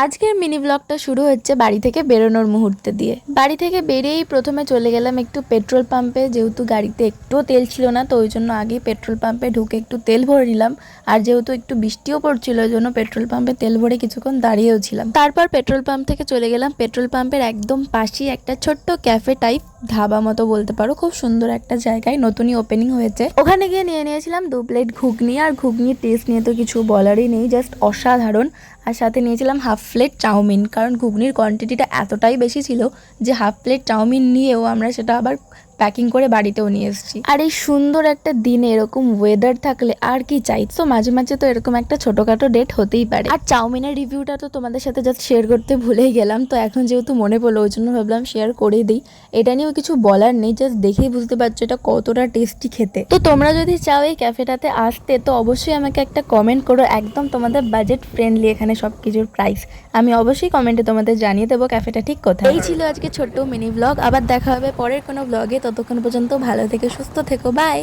আজকের মিনি ব্লগটা শুরু হচ্ছে বাড়ি থেকে বেরোনোর মুহূর্তে দিয়ে। বাড়ি থেকে বেরিয়েই প্রথমে চলে গেলাম একটু পেট্রোল পাম্পে, যেহেতু গাড়িতে একটুও তেল ছিল না, তো ওই জন্য আগেই পেট্রোল পাম্পে ঢুকে একটু তেল ভরে নিলাম। আর যেহেতু একটু বৃষ্টিও পড়ছিল, ওই জন্য পেট্রোল পাম্পে তেল ভরে কিছুক্ষণ দাঁড়িয়েও ছিলাম। তারপর পেট্রোল পাম্প থেকে চলে গেলাম পেট্রোল পাম্পের একদম পাশেই একটা ছোট্ট ক্যাফে টাইপ, ধাবা মতো বলতে পারো, খুব সুন্দর একটা জায়গায় নতুনই ওপেনিং হয়েছে। ওখানে গিয়ে নিয়ে নিয়েছিলাম 2 প্লেট ঘুগনি। আর ঘুগনির টেস্ট নিয়ে তো কিছু বলারই নেই, জাস্ট অসাধারণ। আর সাথে নিয়েছিলাম হাফ প্লেট চাউমিন, কারণ ঘুগনির কোয়ান্টিটিটা এতটাই বেশি ছিল যে হাফ প্লেট চাউমিন নিয়েও আমরা সেটা আবার প্যাকিং করে বাড়িতেও নিয়ে এসেছি। আর এই সুন্দর একটা দিনে এরকম ওয়েদার থাকলে আর কি চাই। তো মাঝে মাঝে তো এরকম একটা ছোটখাটো ডেট হতেই পারে। আর চাউমিনের রিভিউটা তো তোমাদের সাথে জাস্ট শেয়ার করতে ভুলেই গেলাম, তো এখন যেহেতু মনে পড়লো ওই জন্য ভাবলাম শেয়ার করে দিই। এটা নিয়েও কিছু বলার নেই, জাস্ট দেখেই বুঝতে পারছো এটা কতটা টেস্টি খেতে। তো তোমরা যদি চাও এই ক্যাফেটাতে আসতে, তো অবশ্যই আমাকে একটা কমেন্ট করো, একদম তোমাদের বাজেট ফ্রেন্ডলি এখানে সব কিছুর প্রাইস। আমি অবশ্যই কমেন্টে তোমাদের জানিয়ে দেবো ক্যাফেটা ঠিক কোথায়। এই ছিল আজকে ছোট্ট মিনি ব্লগ, আবার দেখা হবে পরের কোনো ব্লগে। ততক্ষণ পর্যন্ত ভালো থেকে সুস্থ থেকো, বাই।